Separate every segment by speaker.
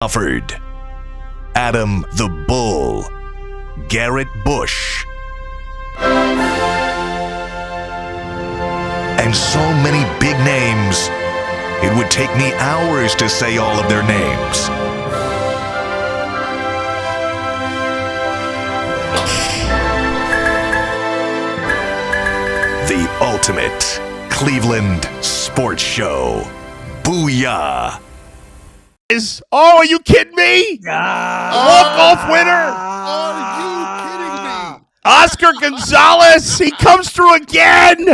Speaker 1: Crawford, Adam the Bull, Garrett Bush, and so many big names, it would take me hours to say all of their names. The ultimate Cleveland sports show. Booyah!
Speaker 2: Oh, are you kidding me? Walk-off winner.
Speaker 3: Are you kidding me?
Speaker 2: Oscar Gonzalez, he comes through again.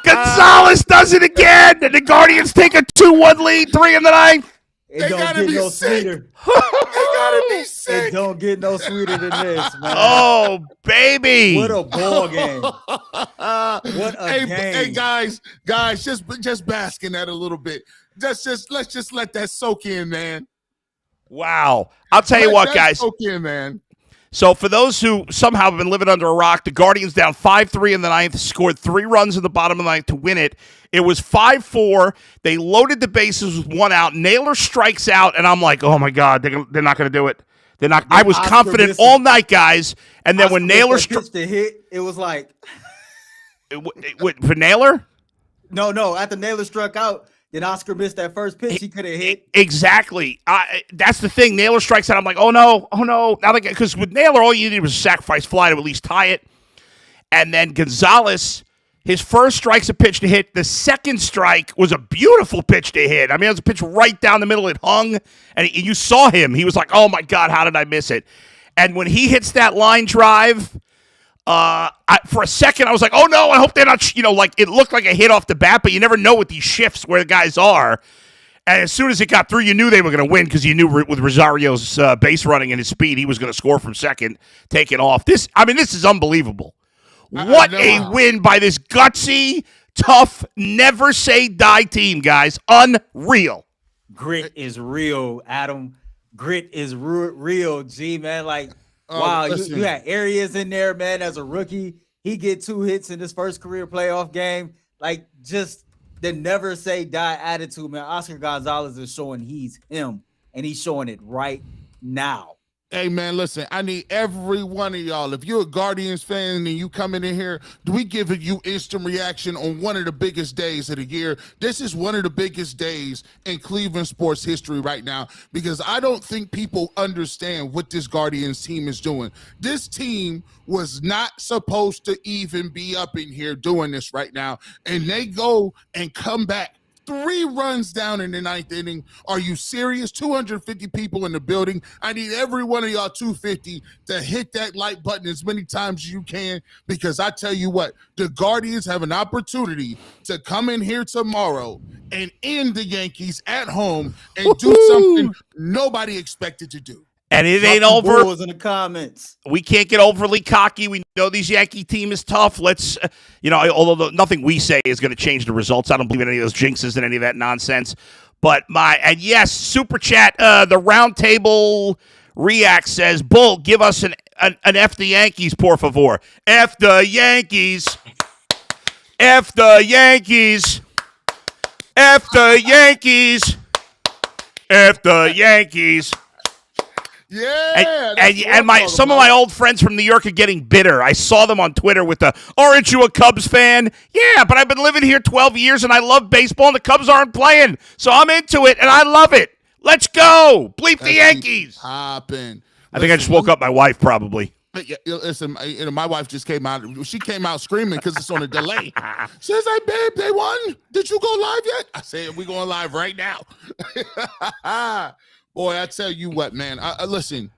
Speaker 2: Gonzalez does it again. And the Guardians take a 2-1 lead, 3 in the ninth.
Speaker 3: They gotta be sick. They gotta be sick.
Speaker 4: It don't get no sweeter than this, man.
Speaker 2: Oh, baby.
Speaker 4: What a ball game. What a game.
Speaker 3: Hey, guys, just bask in that a little bit. Let's just let that soak in, man.
Speaker 2: Wow. I'll tell you what, guys.
Speaker 3: Soak in, man.
Speaker 2: So for those who somehow have been living under a rock, the Guardians down 5-3 in the ninth, scored 3 runs in the bottom of the ninth to win it. It was 5-4. They loaded the bases with 1 out. Naylor strikes out, and I'm like, oh, my God, they're not going to do it. They're not. I was confident all night, guys. And then when Naylor
Speaker 4: pitched the hit, it was like.
Speaker 2: For Naylor?
Speaker 4: No. After Naylor struck out, then Oscar missed that first pitch. He could have hit.
Speaker 2: Exactly. That's the thing. Naylor strikes out. I'm like, oh no. Now because with Naylor, all you needed was a sacrifice fly to at least tie it. And then Gonzalez, his first strike's a pitch to hit. The second strike was a beautiful pitch to hit. I mean, it was a pitch right down the middle. It hung, and you saw him. He was like, oh my God, how did I miss it? And when he hits that line drive, for a second, I was like, oh no, I hope they're not, like it looked like a hit off the bat, but you never know with these shifts where the guys are. And as soon as it got through, you knew they were going to win because you knew with Rosario's base running and his speed, he was going to score from second, take it off. This is unbelievable. What a win by this gutsy, tough, never say die team, guys. Unreal.
Speaker 4: Grit is real, Adam. Grit is real, G, man. Like, wow, you had Arias in there, man, as a rookie. He get 2 hits in his first career playoff game. Like, just the never say die attitude, man. Oscar Gonzalez is showing he's him, and he's showing it right now.
Speaker 3: Hey, man, listen, I need every one of y'all. If you're a Guardians fan and you coming in here, we giving you instant reaction on one of the biggest days of the year. This is one of the biggest days in Cleveland sports history right now because I don't think people understand what this Guardians team is doing. This team was not supposed to even be up in here doing this right now, and they go and come back 3 runs down in the 9th inning. Are you serious? 250 people in the building. I need every one of y'all 250 to hit that like button as many times as you can because I tell you what, the Guardians have an opportunity to come in here tomorrow and end the Yankees at home and do something nobody expected to do.
Speaker 2: And it ain't over.
Speaker 4: In the comments.
Speaker 2: We can't get overly cocky. We know these Yankee team is tough. Let's, although nothing we say is going to change the results. I don't believe in any of those jinxes and any of that nonsense. But and yes, Super Chat, the round table react says, Bull, give us an F the Yankees, por favor. F the Yankees. F the Yankees. F the Yankees. F the Yankees.
Speaker 3: Yeah,
Speaker 2: and some of my old friends from New York are getting bitter. I saw them on Twitter with the, aren't you a Cubs fan? Yeah, but I've been living here 12 years and I love baseball and the Cubs aren't playing. So I'm into it and I love it. Let's go. Bleep the Yankees.
Speaker 3: Hopping.
Speaker 2: I think I just woke up my wife probably.
Speaker 3: Yeah, listen, my wife just came out. She came out screaming because it's on a delay. She was like, babe, they won. Did you go live yet? I said, we're going live right now. Boy, I tell you what, man. Listen,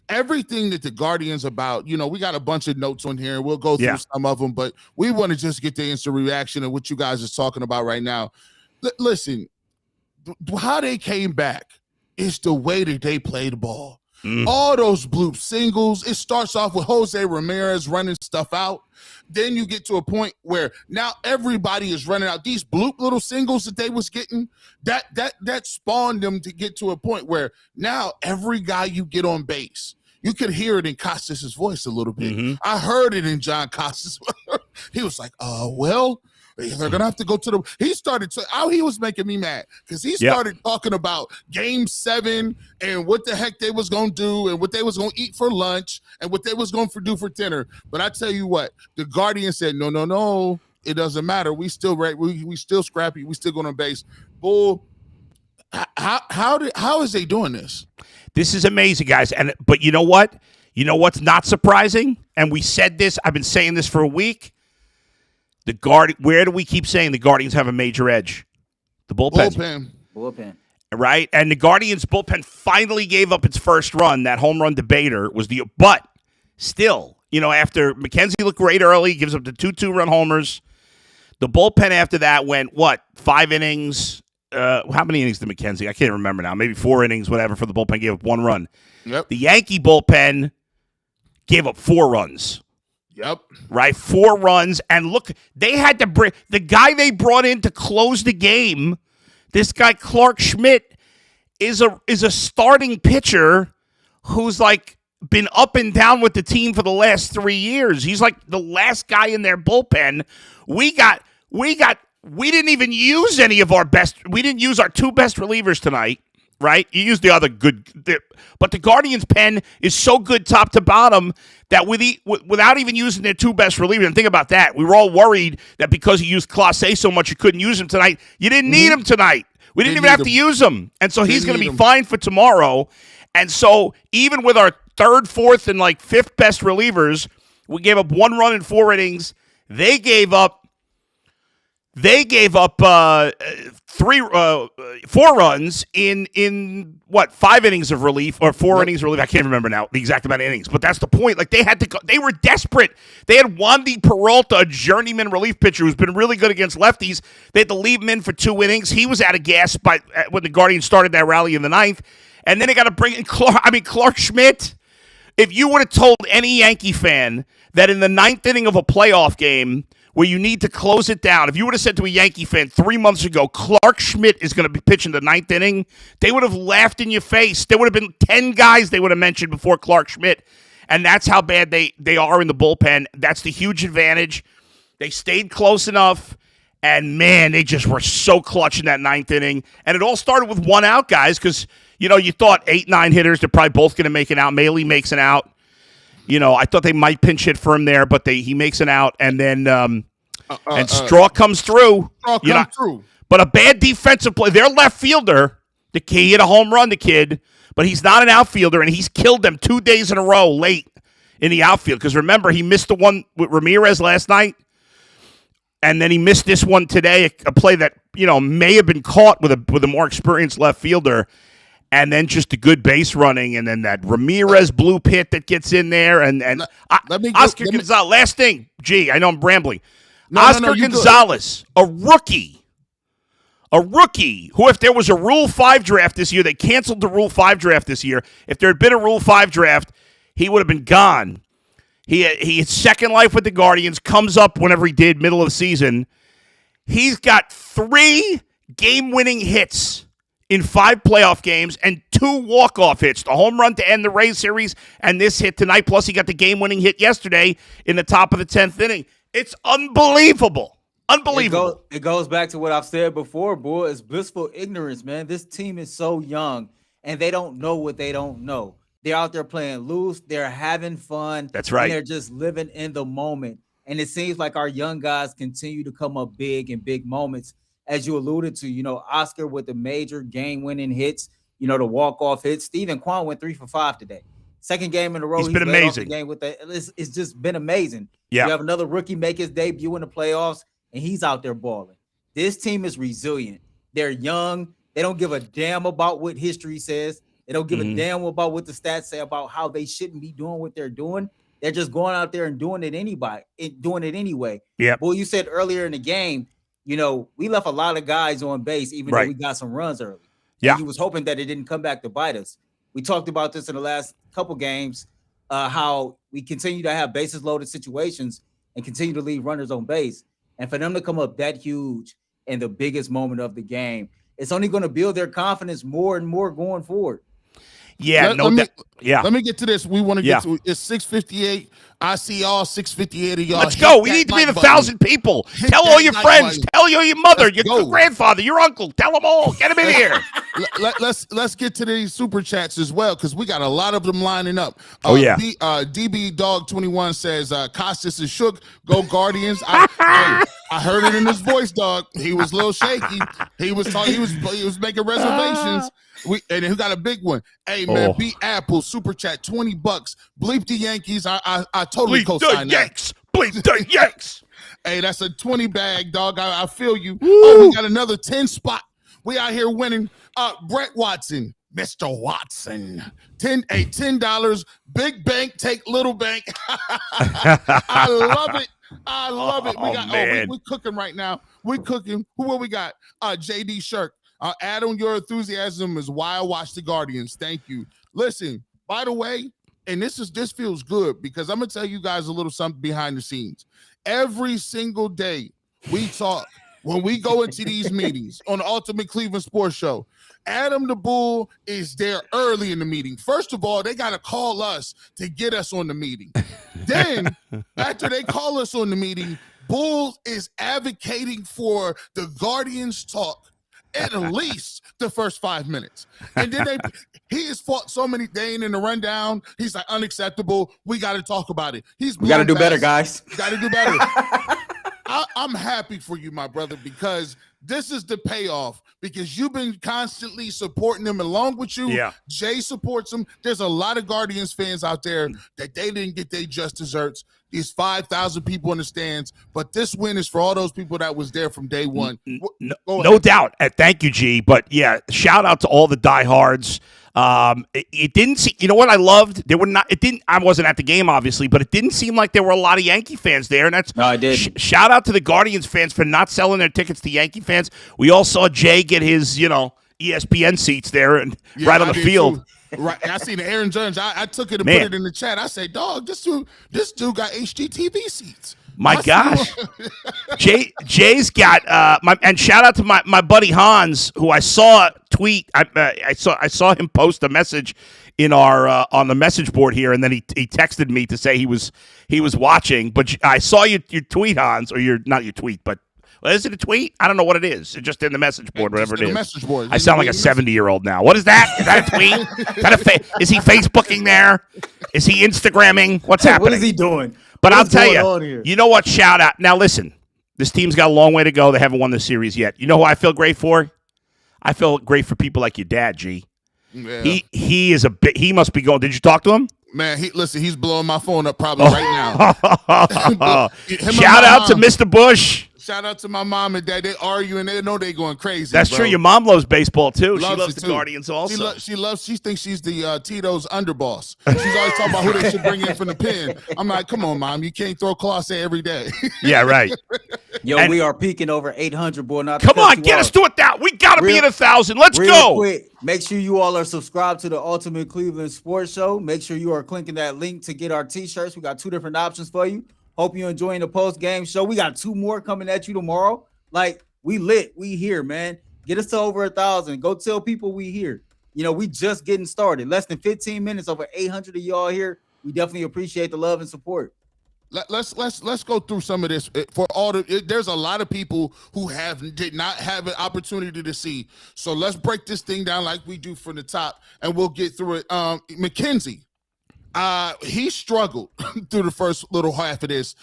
Speaker 3: everything that the Guardians about, we got a bunch of notes on here. We'll go through some of them, but we want to just get the instant reaction of what you guys are talking about right now. Listen, how they came back is the way that they play the ball. All those bloop singles, it starts off with Jose Ramirez running stuff out. Then you get to a point where now everybody is running out. These bloop little singles that they was getting, that spawned them to get to a point where now every guy you get on base, you could hear it in Costas' voice a little bit. I heard it in John Costas. He was like, well, They're gonna have to go to the. He started to. How he was making me mad because he started talking about Game 7 and what the heck they was gonna do and what they was gonna eat for lunch and what they was gonna do for dinner. But I tell you what, the Guardians said, no, it doesn't matter. We still we still scrappy. We still going on base. Bull. How is they doing this?
Speaker 2: This is amazing, guys. But you know what? You know what's not surprising? And we said this. I've been saying this for a week. Where do we keep saying the Guardians have a major edge? The bullpen. Right? And the Guardians bullpen finally gave up its first run. That home run debater was but still, after McKenzie looked great early, gives up the 2 run homers. The bullpen after that went, 5 innings? How many innings did McKenzie? I can't remember now. Maybe 4 innings, whatever, for the bullpen. Gave up 1 run.
Speaker 3: Yep.
Speaker 2: The Yankee bullpen gave up 4 runs.
Speaker 3: Yep.
Speaker 2: Right? 4 runs. And look, they had to bring the guy they brought in to close the game. This guy, Clarke Schmidt, is a starting pitcher who's been up and down with the team for the last 3 years. He's like the last guy in their bullpen. We didn't even use any of our best. We didn't use our 2 best relievers tonight. Right? You use the other but the Guardians' pen is so good top to bottom that without even using their 2 best relievers, and think about that, we were all worried that because you used Clase so much you couldn't use him tonight. You didn't need him tonight. We didn't even have to use him. And so he's going to be fine for tomorrow. And so even with our 3rd, 4th, and 5th best relievers, we gave up 1 run in 4 innings. They gave up 4 runs in 5 innings of relief or 4 innings of relief. I can't remember now the exact amount of innings, but that's the point. They had to go. They were desperate. They had Wandy Peralta, a journeyman relief pitcher who's been really good against lefties. They had to leave him in for 2 innings. He was out of gas when the Guardians started that rally in the 9th, and then they got to bring in Clarke Schmidt. If you would have told any Yankee fan that in the 9th inning of a playoff game where you need to close it down, if you would have said to a Yankee fan 3 months ago, Clarke Schmidt is going to be pitching the 9th inning, they would have laughed in your face. There would have been 10 guys they would have mentioned before Clarke Schmidt, and that's how bad they are in the bullpen. That's the huge advantage. They stayed close enough, and, man, they just were so clutch in that 9th inning. And it all started with 1 out, guys, because, you thought 8, 9 hitters, they're probably both going to make an out. Maley makes an out. I thought they might pinch hit for him there, but he makes an out, and then Straw comes through.
Speaker 3: Through.
Speaker 2: But a bad defensive play. Their left fielder, he hit a home run, the kid, but he's not an outfielder, and he's killed them 2 days in a row late in the outfield. Because remember, he missed the one with Ramirez last night, and then he missed this one today, a play that may have been caught with a more experienced left fielder. And then just the good base running, and then that Ramirez blue pit that gets in there, and Oscar Gonzalez. Last thing, I know I'm rambling. Oscar Gonzalez, a rookie, who, if there was a Rule 5 draft this year, they canceled the Rule 5 draft this year. If there had been a Rule 5 draft, he would have been gone. He had second life with the Guardians, comes up whenever he did, middle of the season. He's got 3 game-winning hits in 5 playoff games and 2 walk-off hits. The home run to end the Rays series and this hit tonight, plus he got the game-winning hit yesterday in the top of the 10th inning. It's unbelievable. Unbelievable.
Speaker 4: It goes back to what I've said before, boy. It's blissful ignorance, man. This team is so young, and they don't know what they don't know. They're out there playing loose. They're having fun.
Speaker 2: That's right.
Speaker 4: And they're just living in the moment. And it seems like our young guys continue to come up big in big moments. As you alluded to, Oscar with the major game-winning hits, the walk-off hits. Stephen Kwan went 3 for 5 today. Second game in a row.
Speaker 2: He's been amazing.
Speaker 4: It's just been amazing.
Speaker 2: Yeah.
Speaker 4: You have another rookie make his debut in the playoffs, and he's out there balling. This team is resilient. They're young. They don't give a damn about what history says. They don't give a damn about what the stats say about how they shouldn't be doing what they're doing. They're just going out there and doing it anyway.
Speaker 2: Yeah.
Speaker 4: Well, you said earlier in the game, we left a lot of guys on base, even though we got some runs early.
Speaker 2: Yeah.
Speaker 4: And he was hoping that it didn't come back to bite us. We talked about this in the last couple games, how we continue to have bases loaded situations and continue to leave runners on base. And for them to come up that huge in the biggest moment of the game, it's only going to build their confidence more and more going forward.
Speaker 2: Yeah,
Speaker 3: Let me get to this. We want to get to it's 6:58. I see all 6:58 of y'all.
Speaker 2: Let's go. We need to be the 1,000 people. Tell all your friends. Tell your mother, your grandfather, your uncle. Tell them all. Get them in here.
Speaker 3: Let's get to these super chats as well because we got a lot of them lining up. DB Dog 21 says Costas is shook. Go Guardians. I heard it in his voice, dog. He was a little shaky. He was making reservations. And who got a big one? Hey man, beat Apple super chat $20. Bleep the Yankees. I totally co-sign that.
Speaker 2: Bleep the Yanks.
Speaker 3: Hey, that's a 20 bag, dog. I feel you. Oh, we got another 10 spot. We out here winning. Brett Watson, Mr. Watson, $10. Big bank, take little bank. I love it. I love it. We got we're cooking right now. We're cooking. Who we got? JD Shirk. Adam, your enthusiasm is why I watch the Guardians. Thank you. Listen, by the way, and this feels good because I'm gonna tell you guys a little something behind the scenes. Every single day we talk when we go into these meetings on the Ultimate Cleveland Sports Show. Adam the Bull is there early in the meeting. First of all, they gotta call us to get us on the meeting. Then after they call us on the meeting, Bull is advocating for the Guardians talk at least the first 5 minutes. And then he has fought so many, they ain't in the rundown. He's like, unacceptable. We got to talk about it.
Speaker 4: We got to do better, guys.
Speaker 3: Got to do better. I'm happy for you, my brother, because this is the payoff because you've been constantly supporting them along with you.
Speaker 2: Yeah.
Speaker 3: Jay supports them. There's a lot of Guardians fans out there that they didn't get their just desserts. These 5,000 people in the stands, but this win is for all those people that was there from day one.
Speaker 2: No doubt. Thank you, G. But yeah, shout out to all the diehards. It didn't seem, you know what I loved? There were not. It didn't. I wasn't at the game, obviously, but it didn't seem like there were a lot of Yankee fans there. And that's
Speaker 4: no, I did.
Speaker 2: Shout out to the Guardians fans for not selling their tickets to Yankee fans. We all saw Jay get his, ESPN seats there and right on the field.
Speaker 3: Too. Right, I seen Aaron Judge. I took it and put it in the chat. I said, "Dog, this dude got HGTV seats."
Speaker 2: My gosh, Jay's got and shout out to my buddy Hans, who I saw tweet. I saw him post a message in our on the message board here, and then he texted me to say he was watching. But I saw your tweet, Hans, or not your tweet, but. Is it a tweet? I don't know what it is. It's just in the message board, whatever it is.
Speaker 3: Message board.
Speaker 2: I sound like a 70-year-old now. What is that? Is that a tweet? Is that is he Facebooking there? Is he Instagramming? What's happening?
Speaker 4: What is he doing?
Speaker 2: But I'll tell you, you know what? Shout out. Now, listen, this team's got a long way to go. They haven't won the series yet. You know who I feel great for? I feel great for people like your dad, G. Yeah. He is he must be going. Did you talk to him?
Speaker 3: Man, he's blowing my phone up probably right now.
Speaker 2: Shout out to Mr. Bush.
Speaker 3: Shout out to my mom and dad. They arguing. They know they going crazy.
Speaker 2: That's true. Your mom loves baseball too. She loves the Guardians also.
Speaker 3: She thinks she's the Tito's underboss. She's always talking about who they should bring in from the pen. I'm like, come on, mom. You can't throw Clase every day.
Speaker 2: Yeah, right.
Speaker 4: Yo, we are peaking over 800, boy.
Speaker 2: Come on, get us to it now. We got to be at 1,000. Let's go.
Speaker 4: Quick, make sure you all are subscribed to the Ultimate Cleveland Sports Show. Make sure you are clicking that link to get our T-shirts. We got 2 different options for you. Hope you're enjoying the post-game show. We got 2 more coming at you tomorrow. Like, we lit. We here, man. Get us to over 1,000. Go tell people we here. We just getting started. Less than 15 minutes, over 800 of y'all here. We definitely appreciate the love and support.
Speaker 3: Let's go through some of this for all there's a lot of people who did not have an opportunity to see. So let's break this thing down like we do from the top, and we'll get through it. McKenzie. He struggled through the first little half of this.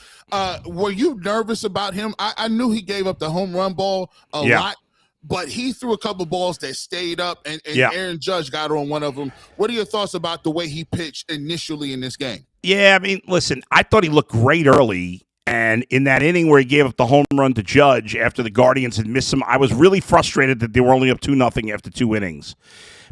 Speaker 3: Were you nervous about him? I knew he gave up the home run ball a lot, but he threw a couple balls that stayed up, and Aaron Judge got on one of them. What are your thoughts about the way he pitched initially in this game?
Speaker 2: Yeah, I mean, listen, I thought he looked great early, and in that inning where he gave up the home run to Judge after the Guardians had missed him, I was really frustrated that they were only up 2-0 after 2 innings.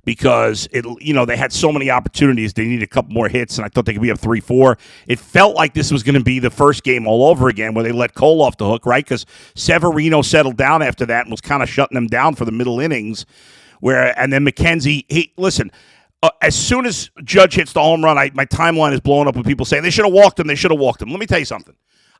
Speaker 2: Because they had so many opportunities, they needed a couple more hits, and I thought they could be up 3-4. It felt like this was going to be the first game all over again, where they let Cole off the hook, right? Because Severino settled down after that and was kind of shutting them down for the middle innings. And then McKenzie, as soon as Judge hits the home run, my timeline is blowing up with people saying they should have walked him. They should have walked him. Let me tell you something.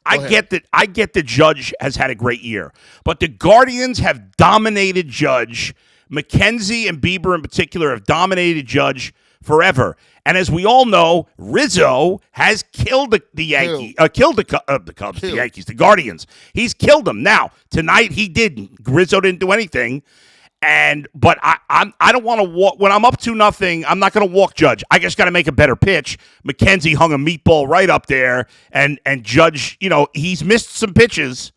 Speaker 2: I get that Judge has had a great year, but the Guardians have dominated Judge. McKenzie and Bieber in particular have dominated Judge forever. And as we all know, Rizzo has killed the Yankees, killed the Cubs, the Yankees, the Guardians. He's killed them. Now, tonight he didn't. Rizzo didn't do anything. But I don't want to walk when I'm up 2-0. I'm not going to walk Judge. I just got to make a better pitch. McKenzie hung a meatball right up there, and Judge, he's missed some pitches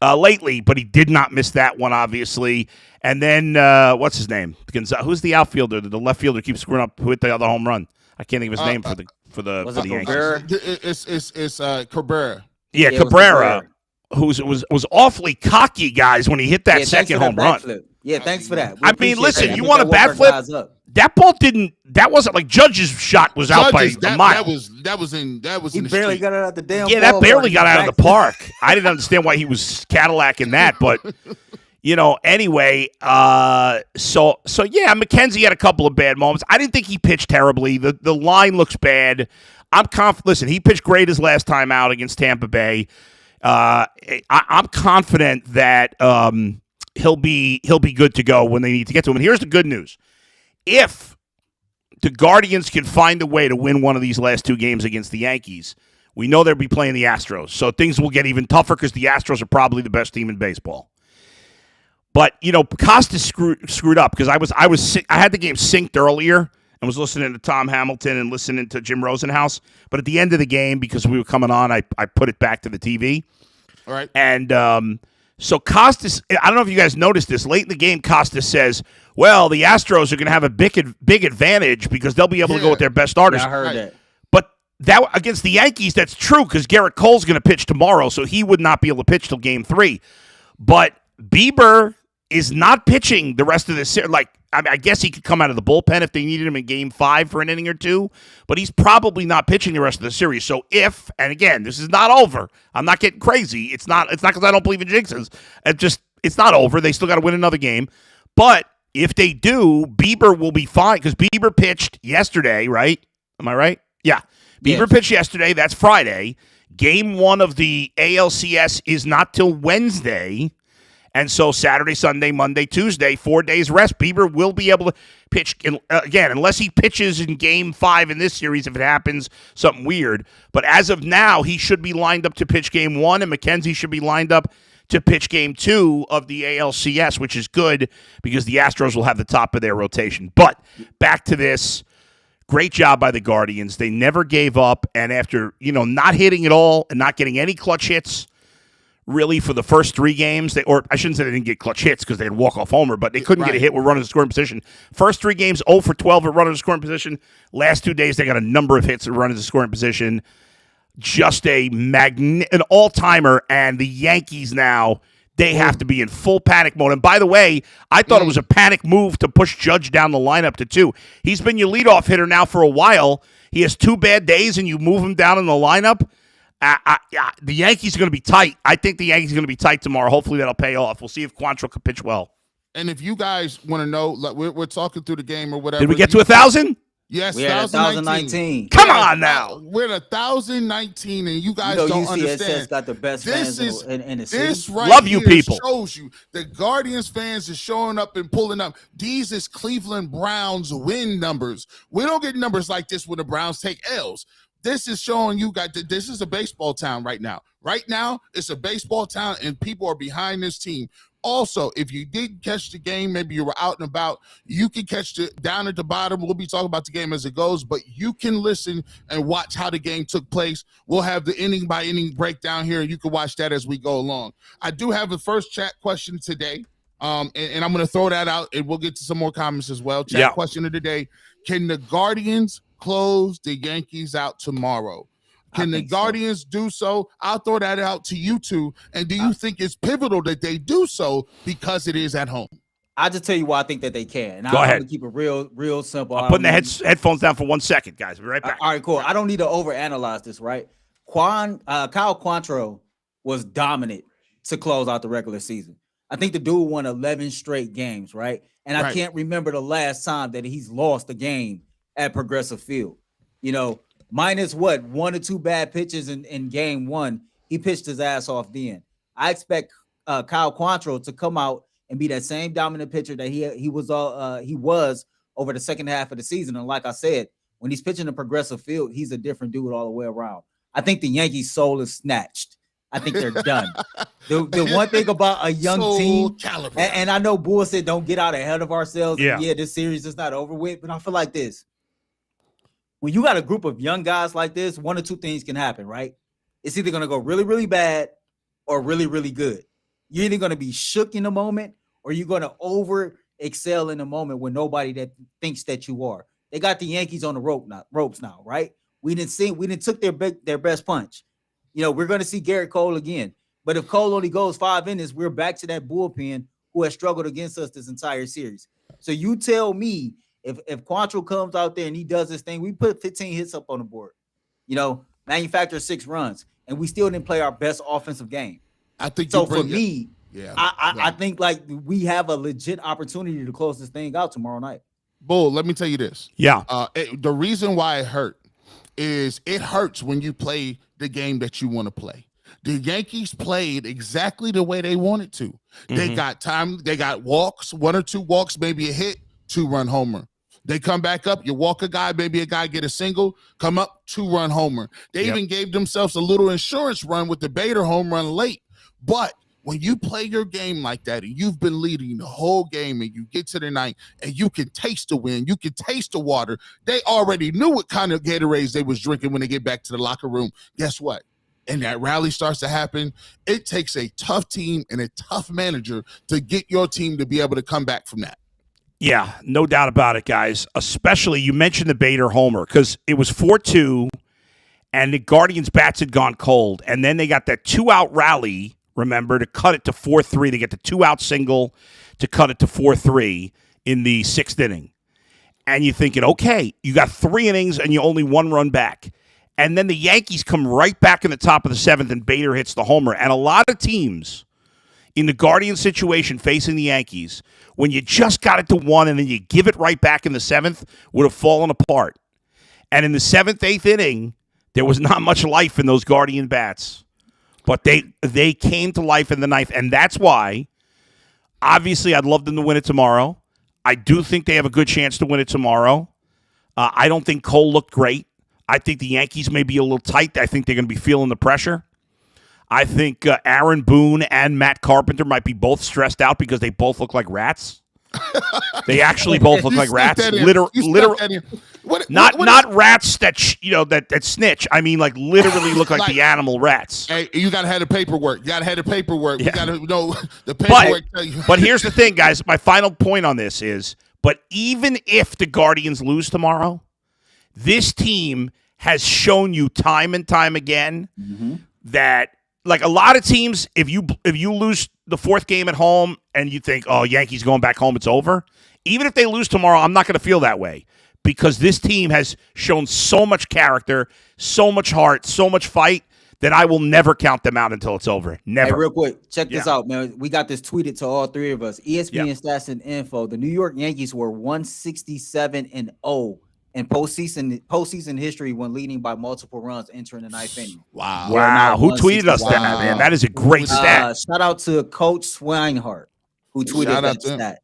Speaker 2: lately, but he did not miss that one, obviously. And then what's his name? Who's the outfielder? The left fielder keeps screwing up. Who hit the other home run? I can't think of his name for the Yankees.
Speaker 3: It's Cabrera.
Speaker 2: Yeah, Cabrera. Who was awfully cocky, guys, when he hit that second home run.
Speaker 4: Yeah, thanks for that.
Speaker 2: I mean, listen, you want a bat flip? That ball that wasn't like Judge's shot was out by a mile.
Speaker 3: That was in
Speaker 4: he barely got it out the damn.
Speaker 2: Yeah, that barely got out of the park. I didn't understand why he was Cadillacing that, but anyway, so yeah, McKenzie had a couple of bad moments. I didn't think he pitched terribly. The line looks bad. I'm confident. Listen, he pitched great his last time out against Tampa Bay. I'm confident that he'll be good to go when they need to get to him. And here's the good news. If the Guardians can find a way to win one of these last 2 games against the Yankees, we know they'll be playing the Astros. So things will get even tougher because the Astros are probably the best team in baseball. But, Costas screwed up because I had the game synced earlier and was listening to Tom Hamilton and listening to Jim Rosenhaus. But at the end of the game, because we were coming on, I put it back to the TV.
Speaker 3: All right.
Speaker 2: And so Costas, I don't know if you guys noticed this. Late in the game, Costas says, well, the Astros are going to have a big advantage because they'll be able to go with their best starters.
Speaker 4: Yeah, I heard that.
Speaker 2: But that against the Yankees, that's true because Garrett Cole's going to pitch tomorrow, so he would not be able to pitch till Game 3. But Bieber is not pitching the rest of this series. I guess he could come out of the bullpen if they needed him in Game 5 for an inning or 2, but he's probably not pitching the rest of the series. So and again, this is not over. I'm not getting crazy. It's not because I don't believe in jinxes. It's not over. They still got to win another game. But if they do, Bieber will be fine because Bieber pitched yesterday, right? Am I right? Yeah. Bieber pitched yesterday. That's Friday. Game 1 of the ALCS is not till Wednesday. And so Saturday, Sunday, Monday, Tuesday, 4 days rest. Bieber will be able to pitch, again, unless he pitches in Game 5 in this series, if it happens, something weird. But as of now, he should be lined up to pitch Game 1, and McKenzie should be lined up to pitch Game 2 of the ALCS, which is good because the Astros will have the top of their rotation. But back to this. Great job by the Guardians. They never gave up, and after, not hitting at all and not getting any clutch hits, really, for the first 3 games, or I shouldn't say they didn't get clutch hits because they had walk-off homer, but they couldn't get a hit with runners in scoring position. First 3 games, 0 for 12 at runners in scoring position. Last 2 days, they got a number of hits at runners in scoring position. Just an all-timer, and the Yankees now, they have to be in full panic mode. And by the way, I thought it was a panic move to push Judge down the lineup to 2. He's been your leadoff hitter now for a while. He has 2 bad days, and you move him down in the lineup. The Yankees are going to be tight. I think the Yankees are going to be tight tomorrow. Hopefully that'll pay off. We'll see if Quantrill can pitch well.
Speaker 3: And if you guys want to know, we're talking through the game or whatever.
Speaker 2: Did we get to 1,000?
Speaker 3: Yes,
Speaker 4: we had 1,019.
Speaker 2: Come on now.
Speaker 3: We're at 1,019, and you guys don't understand.
Speaker 4: Got the best fans in the city.
Speaker 3: This right
Speaker 2: Love you people.
Speaker 3: Shows you the Guardians fans is showing up and pulling up. These is Cleveland Browns win numbers. We don't get numbers like this when the Browns take L's. This is showing you guys that this is a baseball town right now. Right now, it's a baseball town, and people are behind this team. Also, if you didn't catch the game, maybe you were out and about, you can catch it down at the bottom. We'll be talking about the game as it goes, but you can listen and watch how the game took place. We'll have the inning-by-inning breakdown here, and you can watch that as we go along. I do have a first chat question today, and I'm going to throw that out, and we'll get to some more comments as well. Chat question of the day, can the Guardians close the Yankees out tomorrow? Can the Guardians do so? I'll throw that out to you two. And do you think it's pivotal that they do so because it is at home?
Speaker 4: I'll just tell you why I think that they can.
Speaker 2: Go ahead.
Speaker 4: I'm gonna keep it real simple.
Speaker 2: I'm putting the headphones down for 1 second, guys. We'll be right back.
Speaker 4: All right, cool. I don't need to overanalyze this, right? Kyle Quantrill was dominant to close out the regular season. I think the dude won 11 straight games, right? And I can't remember the last time that he's lost a game at Progressive Field. Minus 1 or 2 bad pitches in game 1, he pitched his ass off then. I expect Kyle Quantrill to come out and be that same dominant pitcher that he was over the second half of the season. And like I said, when he's pitching a progressive field, he's a different dude all the way around. I think the Yankees' soul is snatched. I think they're done. The one thing about a young team, and I know Bull said don't get out ahead of ourselves. Yeah, this series is not over with, but I feel like this. When you got a group of young guys like this, one or two things can happen, right? It's either going to go really, really bad or really, really good. You're either going to be shook in the moment or you're going to over excel in the moment with nobody that thinks that you are. They got the Yankees on the ropes now, right? We didn't took their best punch. You know, we're going to see Garrett Cole again. But if Cole only goes 5 innings, we're back to that bullpen who has struggled against us this entire series. So you tell me if Quantrill comes out there and he does this thing, we put 15 hits up on the board, you know, manufacture 6 runs, and we still didn't play our best offensive game.
Speaker 3: I think
Speaker 4: so. For me, I think like we have a legit opportunity to close this thing out tomorrow night.
Speaker 3: Bull, let me tell you this.
Speaker 2: Yeah.
Speaker 3: The reason why it hurts when you play the game that you want to play. The Yankees played exactly the way they wanted to. Mm-hmm. They got time. They got walks, 1 or 2 walks, maybe a hit, 2-run homer. They come back up, you walk a guy, maybe a guy get a single, come up, 2-run homer. They even gave themselves a little insurance run with the Bader home run late. But when you play your game like that and you've been leading the whole game and you get to the ninth and you can taste the wind, you can taste the water, they already knew what kind of Gatorades they was drinking when they get back to the locker room. Guess what? And that rally starts to happen. It takes a tough team and a tough manager to get your team to be able to come back from that.
Speaker 2: Yeah, no doubt about it, guys. Especially, you mentioned the Bader homer because it was 4-2, and the Guardians' bats had gone cold. And then they got that 2-out rally, remember, to cut it to 4-3. They get the 2-out single to cut it to 4-3 in the 6th inning. And you're thinking, okay, you got 3 innings and you only 1 run back. And then the Yankees come right back in the top of the 7th, and Bader hits the homer. And a lot of teams in the Guardians situation facing the Yankees, when you just got it to 1 and then you give it right back in the 7th, would have fallen apart. And in the 7th, 8th inning, there was not much life in those Guardian bats. But they came to life in the 9th. And that's why, obviously, I'd love them to win it tomorrow. I do think they have a good chance to win it tomorrow. I don't think Cole looked great. I think the Yankees may be a little tight. I think they're going to be feeling the pressure. I think Aaron Boone and Matt Carpenter might be both stressed out because they both look like rats. They actually both look like rats. Not rats that snitch. I mean, like literally look like the animal rats.
Speaker 3: Hey, you gotta have the paperwork. You gotta have the paperwork. Yeah. You gotta know the paperwork.
Speaker 2: But here's the thing, guys. My final point on this is: but even if the Guardians lose tomorrow, this team has shown you time and time again that. Like a lot of teams, if you lose the 4th game at home and you think, oh, Yankees going back home, it's over. Even if they lose tomorrow, I'm not going to feel that way because this team has shown so much character, so much heart, so much fight that I will never count them out until it's over. Never.
Speaker 4: Hey, real quick, check this out, man. We got this tweeted to all 3 of us. ESPN stats and info. The New York Yankees were 167-0. in postseason history when leading by multiple runs entering the 9th inning.
Speaker 2: Wow. Who tweeted us that, man? That is a great stat.
Speaker 4: Shout out to Coach Swinehart, who tweeted that stat.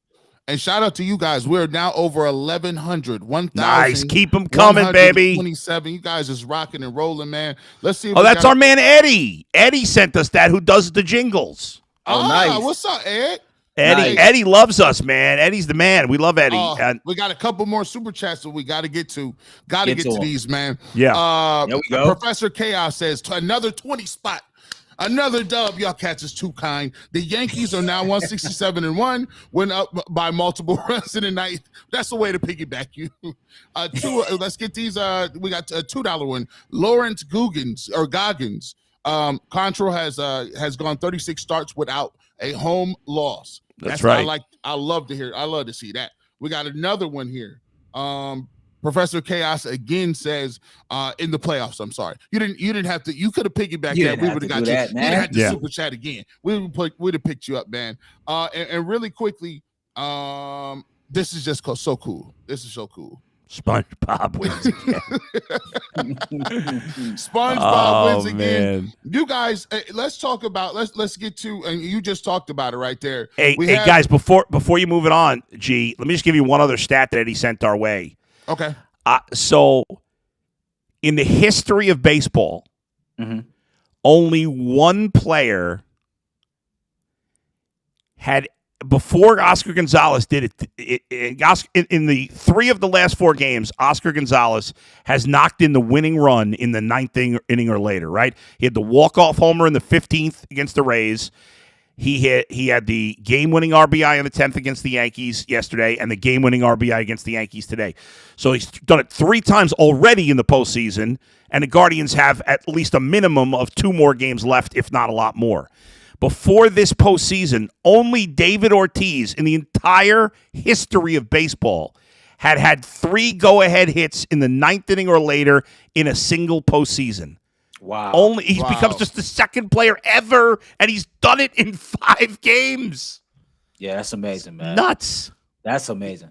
Speaker 3: And shout out to you guys. We're now over 1,100. 1,000.
Speaker 2: Nice. Keep them coming, baby.
Speaker 3: 27. You guys is rocking and rolling, man. Let's see.
Speaker 2: That's our man, Eddie. Eddie sent us that, who does the jingles.
Speaker 3: Nice. What's up, Ed?
Speaker 2: Eddie loves us, man. Eddie's the man. We love Eddie.
Speaker 3: We got a couple more super chats that we got to get to. Got to get to these, man.
Speaker 2: Yeah.
Speaker 3: There we go. Professor Chaos says another 20 spot. Another dub. Y'all cats is too kind. The Yankees are now 167-1, went up by multiple runs in the night. That's the way to piggyback you. Let's get these. We got a $2 one. Lawrence Goggins. Quantrill has gone 36 starts without a home loss.
Speaker 2: That's right.
Speaker 3: I love to hear. I love to see that. We got another one here. Professor Chaos again says in the playoffs. I'm sorry. You didn't have to. You could have piggybacked that. We would have got you. You didn't have to super chat again. We'd have picked you up, man. And really quickly, this is just so cool. This is so cool.
Speaker 2: SpongeBob wins again.
Speaker 3: SpongeBob wins again.
Speaker 2: Man.
Speaker 3: You guys, let's talk about let's get to, and you just talked about it right there.
Speaker 2: Hey, guys, before you move it on, G, let me just give you one other stat that Eddie sent our way.
Speaker 3: Okay.
Speaker 2: So in the history of baseball, only one player had, before Oscar Gonzalez did it, in the 3 of the last 4 games, Oscar Gonzalez has knocked in the winning run in the 9th inning or later, right? He had the walk-off homer in the 15th against the Rays. He had the game-winning RBI in the 10th against the Yankees yesterday and the game-winning RBI against the Yankees today. So he's done it 3 times already in the postseason, and the Guardians have at least a minimum of 2 more games left, if not a lot more. Before this postseason, only David Ortiz in the entire history of baseball had 3 go-ahead hits in the 9th inning or later in a single postseason.
Speaker 4: Wow.
Speaker 2: He becomes just the 2nd player ever, and he's done it in 5 games.
Speaker 4: Yeah, that's amazing, man.
Speaker 2: Nuts.
Speaker 4: That's amazing.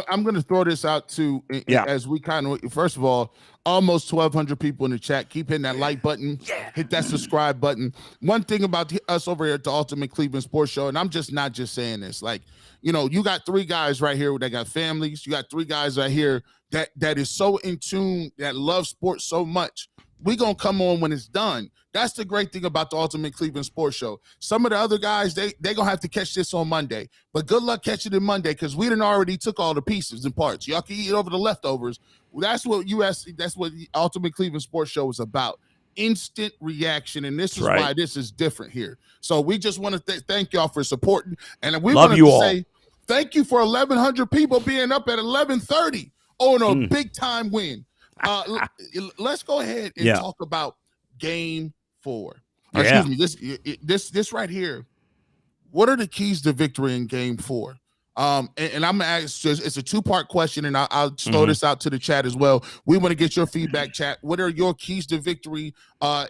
Speaker 3: I'm going to throw this out too, as we kind of, first of all, almost 1,200 people in the chat. Keep hitting that like button, hit that subscribe button. One thing about us over here at the Ultimate Cleveland Sports Show, and I'm just not just saying this, like, you know, you got 3 guys right here that got families. You got 3 guys right here that is so in tune, that love sports so much. We're going to come on when it's done. That's the great thing about the Ultimate Cleveland Sports Show. Some of the other guys, they going to have to catch this on Monday. But good luck catching it Monday, because we done already took all the pieces and parts. Y'all can eat over the leftovers. That's what the Ultimate Cleveland Sports Show is about. Instant reaction, and this is why this is different here. So we just want to thank y'all for supporting. And we want to say thank you for 1,100 people being up at 11:30 on a big-time win. Let's go ahead and talk about Game 4. Excuse me, this right here. What are the keys to victory in Game 4? And I'm gonna ask, it's a 2-part question, and I'll throw this out to the chat as well. We want to get your feedback, chat. What are your keys to victory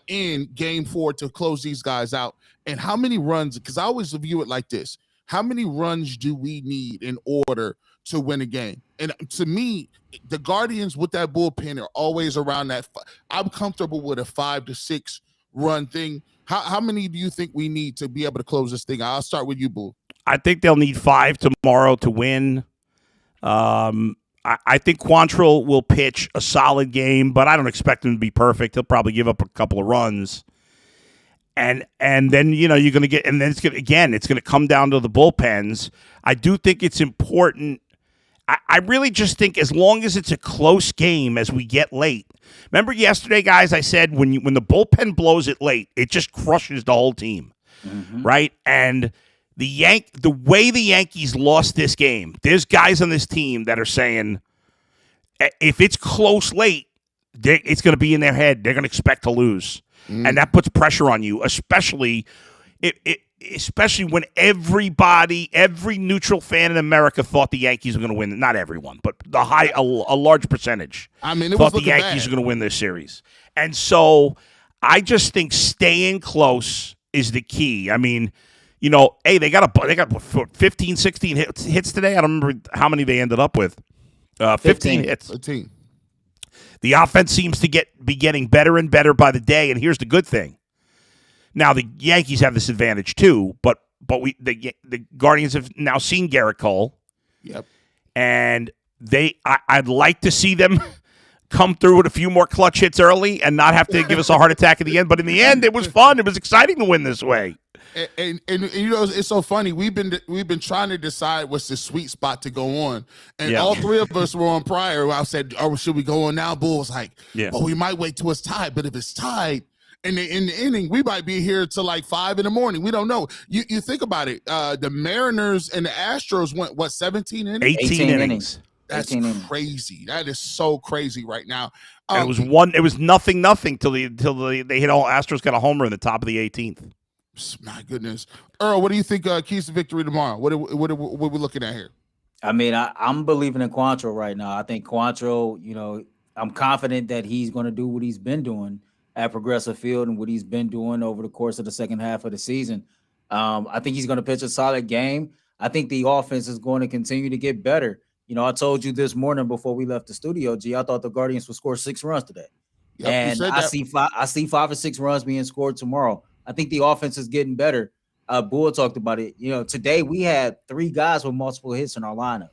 Speaker 3: in Game 4 to close these guys out? And how many runs? Because I always view it like this: how many runs do we need in order to win a game? And to me, the Guardians with that bullpen are always around that. I'm comfortable with a 5 to 6 run thing. How many do you think we need to be able to close this thing? I'll start with you, Boo.
Speaker 2: I think they'll need 5 tomorrow to win. I think Quantrill will pitch a solid game, but I don't expect him to be perfect. He'll probably give up a couple of runs. And then, you know, you're going to get, and then it's going to come down to the bullpens. I do think it's important. I really just think as long as it's a close game as we get late. Remember yesterday, guys, I said when the bullpen blows it late, it just crushes the whole team, right? And the way the Yankees lost this game, there's guys on this team that are saying if it's close late, it's going to be in their head. They're going to expect to lose. And that puts pressure on you, especially when every neutral fan in America thought the Yankees were going to win. Not everyone, but a large percentage.
Speaker 3: I mean,
Speaker 2: thought the Yankees were going to win this series. And so I just think staying close is the key. I mean, you know, hey, they got 15, 16 hits today. I don't remember how many they ended up with. 15 hits.
Speaker 3: 15.
Speaker 2: The offense seems to be getting better and better by the day, and here's the good thing. Now, the Yankees have this advantage too, but the Guardians have now seen Garrett Cole.
Speaker 3: Yep.
Speaker 2: And I'd like to see them come through with a few more clutch hits early and not have to give us a heart attack at the end. But in the end, it was fun. It was exciting to win this way.
Speaker 3: And you know, it's so funny. We've been trying to decide what's the sweet spot to go on, and all 3 of us were on prior. I said, "Oh, should we go on now?" Bull was like, "Well, we might wait till it's tied. But if it's tied in the inning, we might be here till like 5 in the morning. We don't know." You think about it. The Mariners and the Astros went 17 innings,
Speaker 2: 18 innings.
Speaker 3: That's crazy. That is so crazy right now.
Speaker 2: It was nothing till they hit all. Astros got a homer in the top of the 18th.
Speaker 3: My goodness. Earl, what do you think keys to victory tomorrow? What are we looking at here?
Speaker 4: I mean, I'm believing in Quantrill right now. I think Quantrill, you know, I'm confident that he's going to do what he's been doing at Progressive Field and what he's been doing over the course of the second half of the season. I think he's going to pitch a solid game. I think the offense is going to continue to get better. I told you this morning before we left the studio, G, I thought the Guardians would score 6 runs today.
Speaker 3: Yep,
Speaker 4: and I see 5 or 6 runs being scored tomorrow. I think the offense is getting better. Bull talked about it. Today we had 3 guys with multiple hits in our lineup,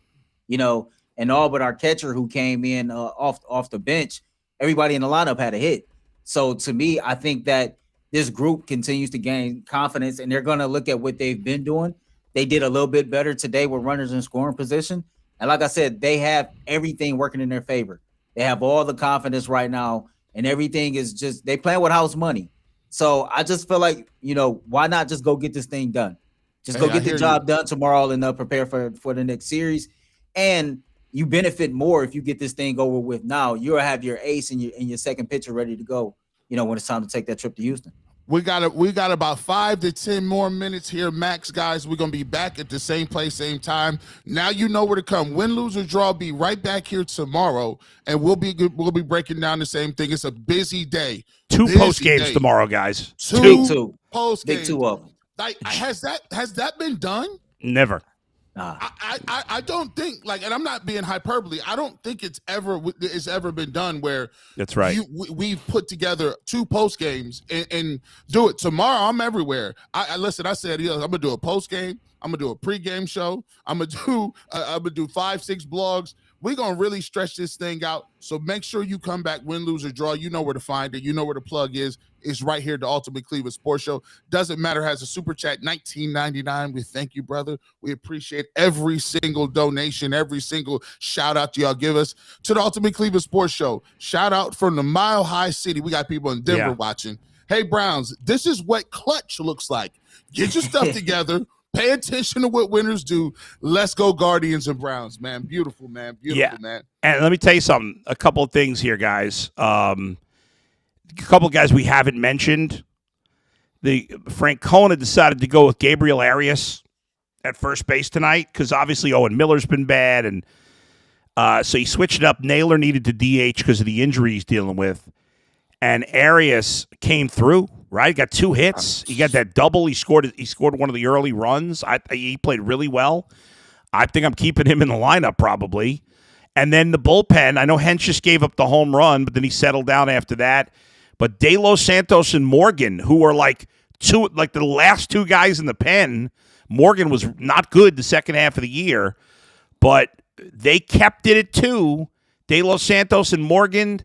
Speaker 4: and all but our catcher who came in off the bench. Everybody in the lineup had a hit. So to me, I think that this group continues to gain confidence, and they're going to look at what they've been doing. They did a little bit better today with runners in scoring position. And like I said, they have everything working in their favor. They have all the confidence right now, and everything is just, they playing with house money. So I just feel like, why not just go get this thing done? Just go get the job done tomorrow and prepare for the next series. And you benefit more if you get this thing over with now. You'll have your ace and your second pitcher ready to go, when it's time to take that trip to Houston.
Speaker 3: We got about 5 to 10 more minutes here, max, guys. We're gonna be back at the same place, same time. Now you know where to come. Win, lose, or draw. Be right back here tomorrow, and we'll be breaking down the same thing. It's a busy day.
Speaker 2: 2 post games tomorrow, guys.
Speaker 3: 2 post games.
Speaker 4: Big 2 of them.
Speaker 3: Like, has that been done?
Speaker 2: Never.
Speaker 3: I don't think, and I'm not being hyperbole. I don't think it's ever been done where
Speaker 2: that's right.
Speaker 3: We've put together 2 post games and do it tomorrow. I'm everywhere. Listen. I said, I'm gonna do a post game. I'm gonna do a pregame show. I'm gonna do 5-6 blogs. We're gonna really stretch this thing out. So make sure you come back, win, lose, or draw. You know where to find it. You know where the plug is. It's right here, the Ultimate Cleveland Sports Show. Doesn't matter, has a super chat, $19.99. We thank you, brother. We appreciate every single donation, every single shout out y'all give us to the Ultimate Cleveland Sports Show. Shout out from the Mile High City. We got people in Denver watching. Hey, Browns, this is what clutch looks like. Get your stuff together. Pay attention to what winners do. Let's go Guardians and Browns, man. Beautiful, man. Beautiful, man.
Speaker 2: And let me tell you something. A couple of things here, guys. A couple of guys we haven't mentioned. Francona decided to go with Gabriel Arias at first base tonight because obviously Owen Miller's been bad. And so he switched it up. Naylor needed to DH because of the injury he's dealing with. And Arias came through. Right, he got 2 hits. He got that double. He scored one of the early runs. He played really well. I think I'm keeping him in the lineup probably. And then the bullpen. I know Hentz just gave up the home run, but then he settled down after that. But De Los Santos and Morgan, who are like the last 2 guys in the pen. Morgan was not good the second half of the year, but they kept it at 2. De Los Santos and Morgan.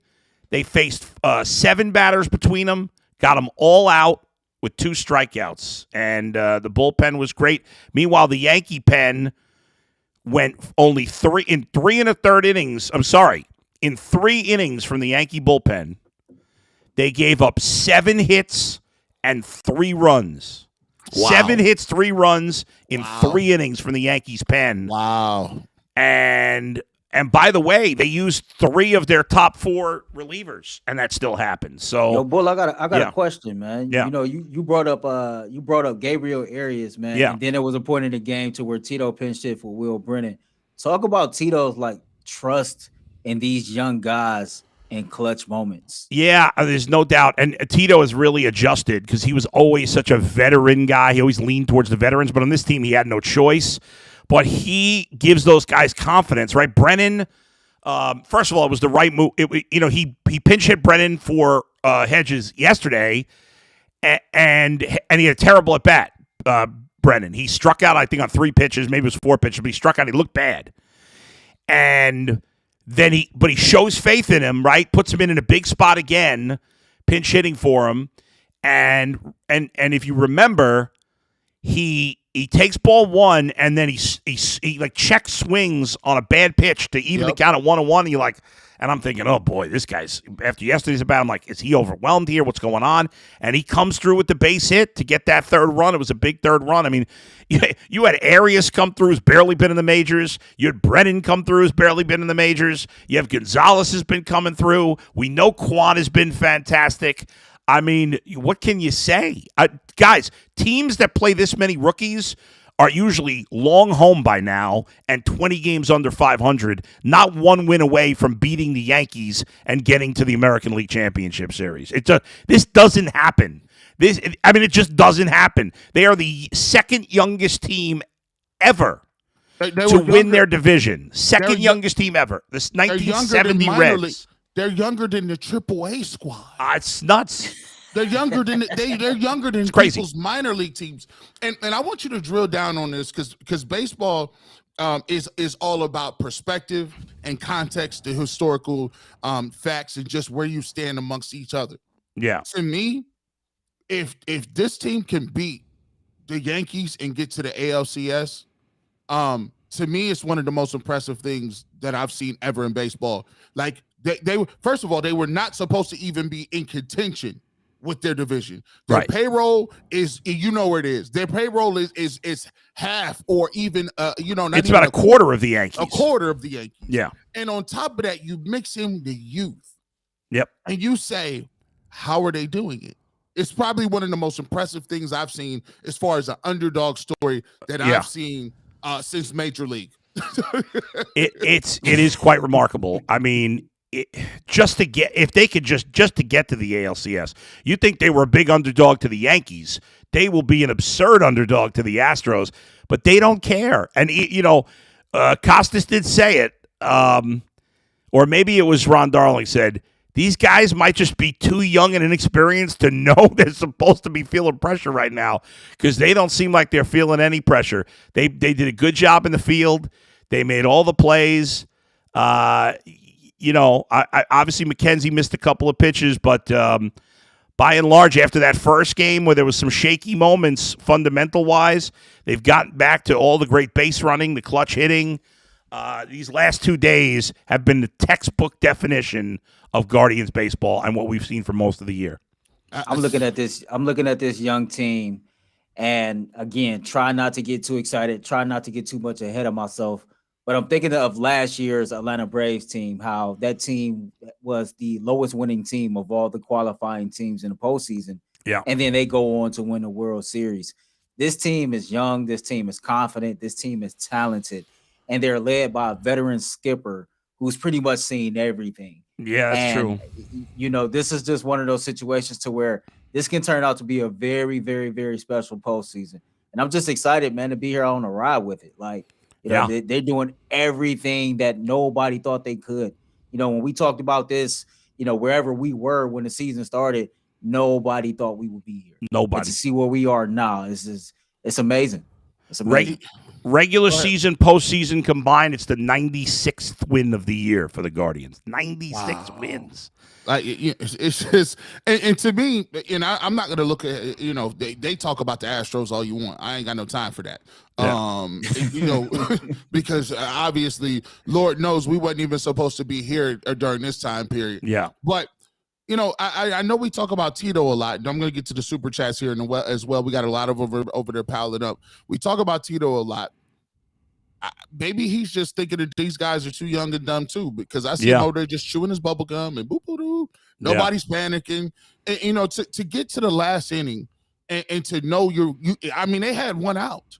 Speaker 2: They faced 7 batters between them. Got them all out with 2 strikeouts, and the bullpen was great. Meanwhile, the Yankee pen went only 3 in 3 1/3 innings. I'm sorry, in 3 innings from the Yankee bullpen, they gave up 7 hits and 3 runs. Wow. 7 hits, 3 runs in 3 innings from the Yankees pen.
Speaker 3: Wow.
Speaker 2: And by the way, they used 3 of their top 4 relievers, and that still happened. So,
Speaker 4: yo, Bull, I got a question, man.
Speaker 2: Yeah.
Speaker 4: You brought up Gabriel Arias, man.
Speaker 2: Yeah.
Speaker 4: And then there was a point in the game to where Tito pinched hit for Will Brennan. Talk about Tito's trust in these young guys in clutch moments.
Speaker 2: Yeah, there's no doubt. And Tito has really adjusted because he was always such a veteran guy. He always leaned towards the veterans, but on this team, he had no choice. But he gives those guys confidence, right? Brennan, first of all, it was the right move. He pinch hit Brennan for Hedges yesterday, and he had a terrible at bat. Brennan, he struck out, I think, on 3 pitches, maybe it was 4 pitches, but he struck out. He looked bad, and then he shows faith in him, right? Puts him in a big spot again, pinch hitting for him, and if you remember, he takes ball 1, and then he check swings on a bad pitch to even the count at 1-1. And I'm thinking, oh boy, this guy's, after yesterday's about, I'm like, is he overwhelmed here? What's going on? And he comes through with the base hit to get that 3rd run. It was a big 3rd run. I mean, you had Arias come through, who's barely been in the majors. You had Brennan come through, who's barely been in the majors. You have Gonzalez has been coming through. We know Kwan has been fantastic. I mean, what can you say? Guys, teams that play this many rookies are usually long home by now and 20 games under 500, not 1 win away from beating the Yankees and getting to the American League Championship Series. This doesn't happen. It just doesn't happen. They are the 2nd youngest team ever
Speaker 3: They
Speaker 2: to
Speaker 3: were
Speaker 2: win
Speaker 3: younger.
Speaker 2: their division. Second
Speaker 3: They're
Speaker 2: youngest team ever. This 1970 Reds.
Speaker 3: They're younger than the AAA squad.
Speaker 2: It's nuts.
Speaker 3: They're younger than they're younger than people's minor league teams. And I want you to drill down on this because baseball is all about perspective and context, the historical facts, and just where you stand amongst each other.
Speaker 2: Yeah.
Speaker 3: To me, if this team can beat the Yankees and get to the ALCS, to me, it's one of the most impressive things that I've seen ever in baseball. Like they were, first of all, they were not supposed to even be in contention with their division. Their payroll is, you know where it is. Their payroll is half or even not
Speaker 2: it's about a quarter of the Yankees.
Speaker 3: A quarter of the Yankees.
Speaker 2: Yeah.
Speaker 3: And on top of that, you mix in the youth.
Speaker 2: Yep.
Speaker 3: And you say, how are they doing it? It's probably one of the most impressive things I've seen as far as an underdog story that I've seen since Major League.
Speaker 2: it is quite remarkable. I mean, if they could just to get to the ALCS, you think they were a big underdog to the Yankees. They will be an absurd underdog to the Astros, but they don't care. And Costas did say it, or maybe it was Ron Darling said, these guys might just be too young and inexperienced to know they're supposed to be feeling pressure right now, because they don't seem like they're feeling any pressure. They did a good job in the field. They made all the plays. I obviously McKenzie missed a couple of pitches, but by and large, after that first game where there was some shaky moments fundamental-wise, they've gotten back to all the great base running, the clutch hitting. These last 2 days have been the textbook definition of Guardians baseball and what we've seen for most of the year.
Speaker 4: I'm looking at this young team, and again, try not to get too excited, try not to get too much ahead of myself. But I'm thinking of last year's Atlanta Braves team, how that team was the lowest winning team of all the qualifying teams in the postseason.
Speaker 2: Yeah.
Speaker 4: And then they go on to win the World Series. This team is young. This team is confident. This team is talented. And they're led by a veteran skipper who's pretty much seen everything.
Speaker 2: Yeah, that's true.
Speaker 4: This is just one of those situations to where this can turn out to be a very, very, very special postseason. And I'm just excited, man, to be here on a ride with it. Like, they're doing everything that nobody thought they could. When we talked about this, wherever we were when the season started, nobody thought we would be here.
Speaker 2: Nobody.
Speaker 4: And to see where we are now, it's amazing. It's amazing.
Speaker 2: Regular season, postseason combined, it's the 96th win of the year for the Guardians. 96 wins.
Speaker 3: It's just, and to me, I'm not going to look at, they talk about the Astros all you want. I ain't got no time for that. Yeah. Because obviously, Lord knows we wasn't even supposed to be here during this time period.
Speaker 2: Yeah.
Speaker 3: But, I know we talk about Tito a lot, and I'm going to get to the super chats here as well. We got a lot of over there piling up. We talk about Tito a lot. Maybe he's just thinking that these guys are too young and dumb too, because I see him over there just chewing his bubble gum and boop boop boop. Nobody's panicking. And, to get to the last inning and to know they had one out.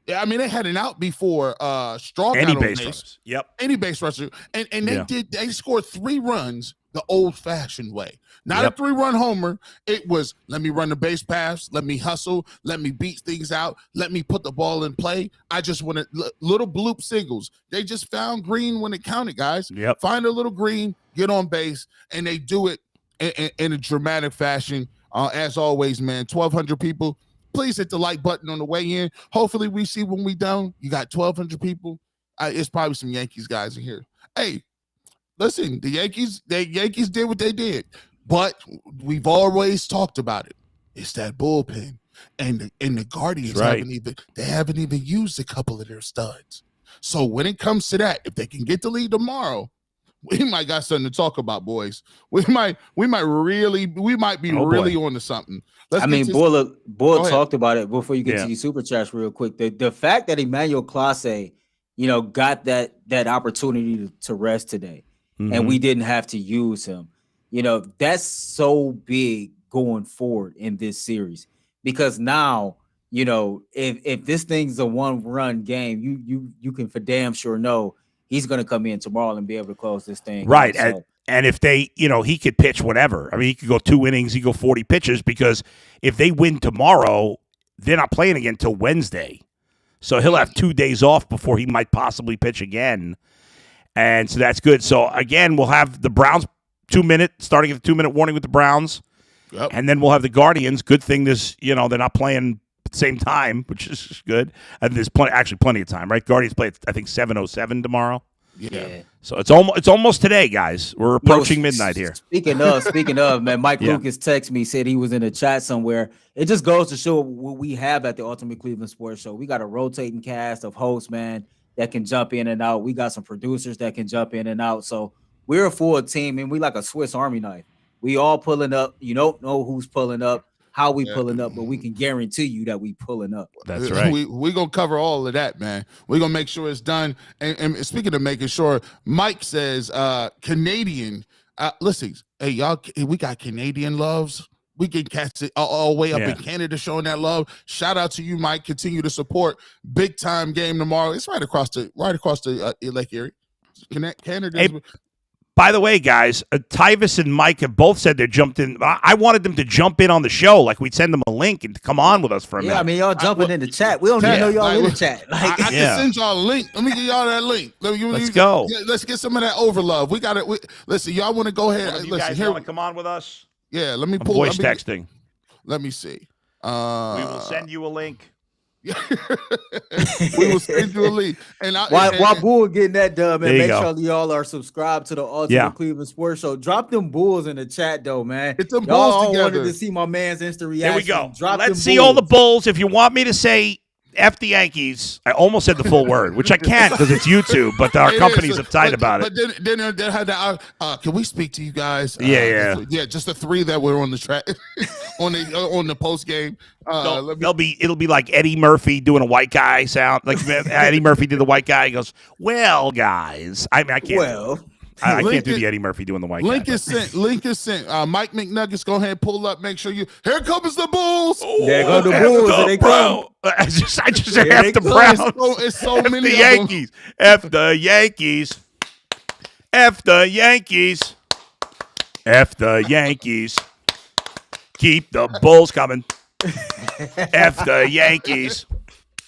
Speaker 3: They had an out before Straw got on base.
Speaker 2: Yep.
Speaker 3: Any base rusher. And they scored 3 runs the old-fashioned way. Not a 3-run homer. It was, let me run the base pass, let me hustle, let me beat things out, let me put the ball in play. I just wanted little bloop singles. They just found green when it counted, guys.
Speaker 2: Yep.
Speaker 3: Find a little green, get on base, and they do it in a dramatic fashion. As always, man, 1,200 people. Please hit the like button on the way in. Hopefully we see when we done. You got 1,200 people. It's probably some Yankees guys in here. Hey, listen, the Yankees did what they did, but we've always talked about it. It's that bullpen, and the Guardians haven't even used a couple of their studs. So when it comes to that, if they can get the lead tomorrow, we might got something to talk about, boys. We might be really on to something.
Speaker 4: Bull talked about it before you get to your super chats real quick. The fact that Emmanuel Clase, got that opportunity to rest today. Mm-hmm. And we didn't have to use him. That's so big going forward in this series, because now, if this thing's a 1-run game, you can for damn sure know he's going to come in tomorrow and be able to close this thing.
Speaker 2: Right. And if they, he could pitch whatever. I mean, he could go 2 innings, he could go 40 pitches, because if they win tomorrow, they're not playing again until Wednesday. So he'll have 2 days off before he might possibly pitch again. And so that's good. So, again, we'll have the Browns 2-minute, starting at the 2-minute warning with the Browns.
Speaker 3: Yep.
Speaker 2: And then we'll have the Guardians. Good thing this, they're not playing at the same time, which is good. And there's plenty of time, right? Guardians play at, I think, 7:07 tomorrow.
Speaker 3: Yeah.
Speaker 2: So it's almost today, guys. We're approaching midnight here.
Speaker 4: Speaking of, man, Mike Lucas texted me, said he was in a chat somewhere. It just goes to show what we have at the Ultimate Cleveland Sports Show. We got a rotating cast of hosts, man, that can jump in and out. We got some producers that can jump in and out. So we're a full team, and we like a Swiss Army knife. We all pulling up. You don't know who's pulling up, how we pulling up, but we can guarantee you that we pulling up.
Speaker 2: That's right.
Speaker 3: We're going to cover all of that, man. We're going to make sure it's done. And speaking of making sure, Mike says Canadian. Listen, hey, y'all, we got Canadian loves. We can catch it all the way up in Canada showing that love. Shout out to you, Mike. Continue to support. Big time game tomorrow. It's right across the Lake Erie. Canada.
Speaker 2: Hey, by the way, guys, Tyvis and Mike have both said they jumped in. I wanted them to jump in on the show. Like, we'd send them a link and come on with us for a minute.
Speaker 4: Yeah, I mean, y'all jumping in the chat. We don't even know y'all in the chat.
Speaker 3: Like, I can send y'all a link. Let me give y'all that link.
Speaker 2: Let's go.
Speaker 3: Let's get some of that overlove. We got it. Listen, y'all want to go ahead.
Speaker 2: You guys want to come on with us?
Speaker 3: Yeah, let me pull.
Speaker 2: Voice texting.
Speaker 3: Let me see.
Speaker 2: We will send you a link.
Speaker 3: We will send you a link. And
Speaker 4: while Bull getting that done, man, make sure y'all are subscribed to the Ultimate Cleveland Sports Show. Drop them Bulls in the chat, though, man.
Speaker 3: Get them Bulls together.
Speaker 4: Wanted to see my man's instant reaction.
Speaker 2: There we go.
Speaker 4: Let's
Speaker 2: see all the Bulls. If you want me to say F the Yankees, I almost said the full word, which I can't because it's YouTube, but our company's uptight about it.
Speaker 3: But then they had that. Can we speak to you guys?
Speaker 2: Yeah.
Speaker 3: Just the three that were on the track on the post game.
Speaker 2: It'll be like Eddie Murphy doing a white guy sound. Like Eddie Murphy did the white guy. He goes, "Well, guys, I can't."
Speaker 4: Well.
Speaker 2: I can't do the Eddie Murphy doing the white
Speaker 3: link
Speaker 2: guy.
Speaker 3: Is sent. Link is sent. Mike McNuggets, go ahead, pull up. Make sure you. Here comes the Bulls.
Speaker 4: There go the Bulls. And they come.
Speaker 2: I just said F the Browns.
Speaker 3: It's so many.
Speaker 2: The Yankees. F the Yankees. F the Yankees. F the Yankees. Keep the Bulls coming. F the Yankees.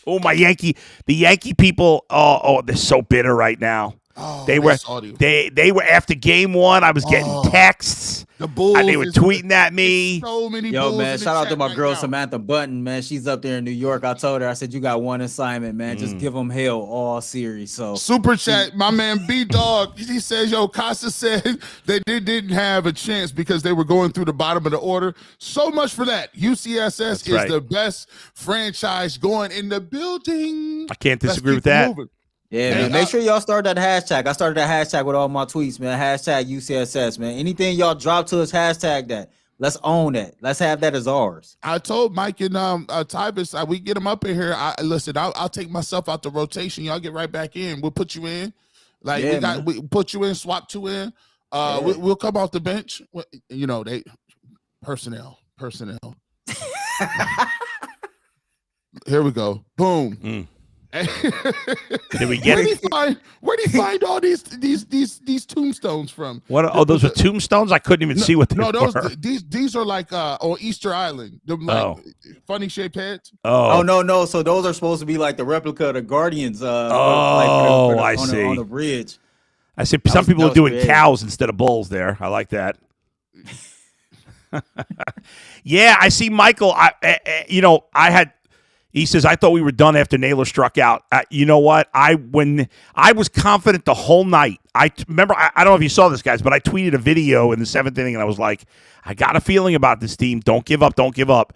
Speaker 2: Oh, the Yankee people. Oh, they're so bitter right now.
Speaker 3: Oh,
Speaker 2: they were after game one. I was getting texts.
Speaker 3: The Bulls.
Speaker 2: They were tweeting at me.
Speaker 3: So many.
Speaker 4: Yo,
Speaker 3: Bulls
Speaker 4: man! Shout out to my
Speaker 3: right
Speaker 4: girl
Speaker 3: now.
Speaker 4: Samantha Button, man. She's up there in New York. I told her, I said, you got one assignment, man. Just give them hell all series. So
Speaker 3: super chat, my man B Dog. He says, "Yo, Casa said they didn't have a chance because they were going through the bottom of the order. So much for that. UCSS is the best franchise going in the building.
Speaker 2: I can't disagree with that."
Speaker 3: Moving.
Speaker 4: Yeah, man. Make sure y'all start that hashtag. I started that hashtag with all my tweets, man. Hashtag UCSS, man. Anything y'all drop to us, hashtag that. Let's own that. Let's have that as ours.
Speaker 3: I told Mike and Tybus, we get them up in here. I'll take myself out the rotation. Y'all get right back in. We'll put you in. We put you in, swap two in. We'll come off the bench. They personnel. Here we go. Boom.
Speaker 2: Did we get it?
Speaker 3: Where do you find all these tombstones from?
Speaker 2: What? Oh, those are tombstones. I couldn't even see what they were.
Speaker 3: These are like on Easter Island. Them funny shaped heads.
Speaker 4: Oh no. So those are supposed to be like the replica of the Guardians.
Speaker 2: I see.
Speaker 4: On the bridge.
Speaker 2: I see. Some people are doing cows instead of bulls. There, I like that. Yeah, I see. Michael. He says, I thought we were done after Naylor struck out. You know what? When I was confident the whole night. I remember, I don't know if you saw this, guys, but I tweeted a video in the seventh inning, and I was like, I got a feeling about this team. Don't give up. Don't give up.